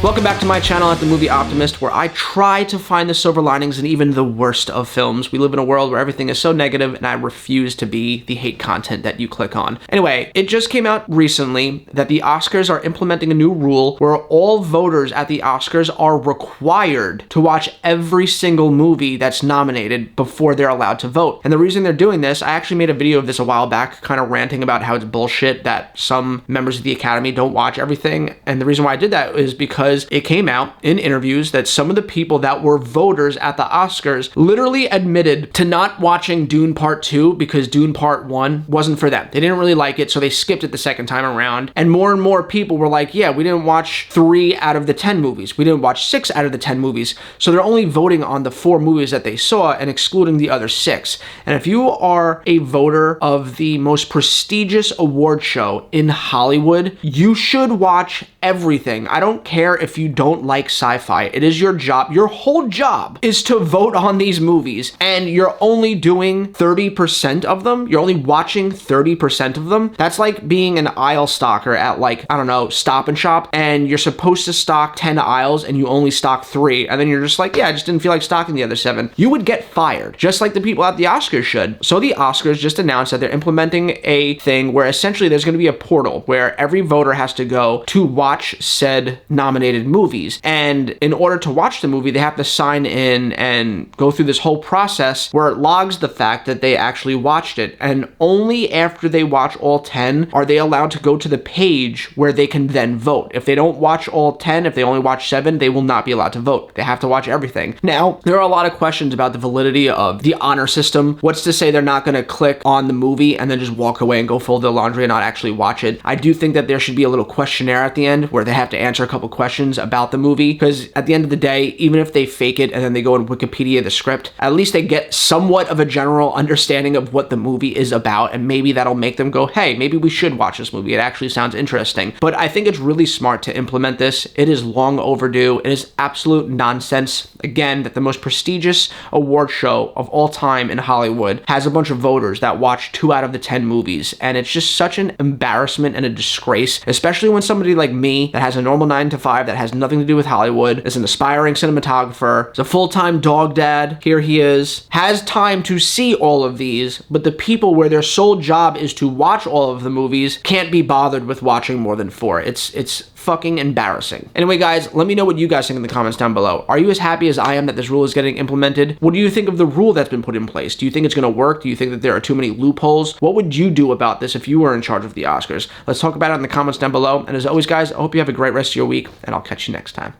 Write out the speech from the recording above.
Welcome back to my channel at The Movie Optimist, where I try to find the silver linings in even the worst of films. We live in a world where everything is so negative, and I refuse to be the hate content that you click on. Anyway, it just came out recently that the Oscars are implementing a new rule where all voters at the Oscars are required to watch every single movie that's nominated before they're allowed to vote. And the reason they're doing this, I actually made a video of this a while back, kind of ranting about how it's bullshit that some members of the Academy don't watch everything. And the reason why I did that is because it came out in interviews that some of the people that were voters at the Oscars literally admitted to not watching Dune Part 2 because Dune Part 1 wasn't for them. They didn't really like it, so they skipped it the second time around. And more people were like, yeah, we didn't watch 3 out of the 10 movies. We didn't watch 6 out of the 10 movies. So they're only voting on the 4 movies that they saw and excluding the other 6. And if you are a voter of the most prestigious award show in Hollywood, you should watch everything. I don't care if you don't like sci-fi. It is your job. Your whole job is to vote on these movies, and you're only doing 30% of them. You're only watching 30% of them. That's like being an aisle stalker at, like, I don't know, Stop and Shop, and you're supposed to stock 10 aisles and you only stock 3, and then you're just like, yeah, I just didn't feel like stocking the other 7. You would get fired, just like the people at the Oscars should. So the Oscars just announced that they're implementing a thing where essentially there's going to be a portal where every voter has to go to watch said nominated movies. And in order to watch the movie, they have to sign in and go through this whole process where it logs the fact that they actually watched it. And only after they watch all 10 are they allowed to go to the page where they can then vote. If they don't watch all 10, if they only watch 7, they will not be allowed to vote. They have to watch everything. Now, there are a lot of questions about the validity of the honor system. What's to say they're not going to click on the movie and then just walk away and go fold their laundry and not actually watch it? I do think that there should be a little questionnaire at the end where they have to answer a couple questions about the movie, because at the end of the day, even if they fake it and then they go and Wikipedia the script, at least they get somewhat of a general understanding of what the movie is about, and maybe that'll make them go, hey, maybe we should watch this movie. It actually sounds interesting. But I think it's really smart to implement this. It is long overdue. It is absolute nonsense, again, that the most prestigious award show of all time in Hollywood has a bunch of voters that watch 2 out of the 10 movies, and it's just such an embarrassment and a disgrace, especially when somebody like me that has a normal 9 to 5 that has nothing to do with Hollywood, is an aspiring cinematographer, is a full-time dog dad, here he is, has time to see all of these, but the people where their sole job is to watch all of the movies can't be bothered with watching more than 4. It's fucking embarrassing. Anyway, guys, let me know what you guys think in the comments down below. Are you as happy as I am that this rule is getting implemented? What do you think of the rule that's been put in place? Do you think it's going to work? Do you think that there are too many loopholes? What would you do about this if you were in charge of the Oscars? Let's talk about it in the comments down below. And as always, guys, I hope you have a great rest of your week, and I'll catch you next time.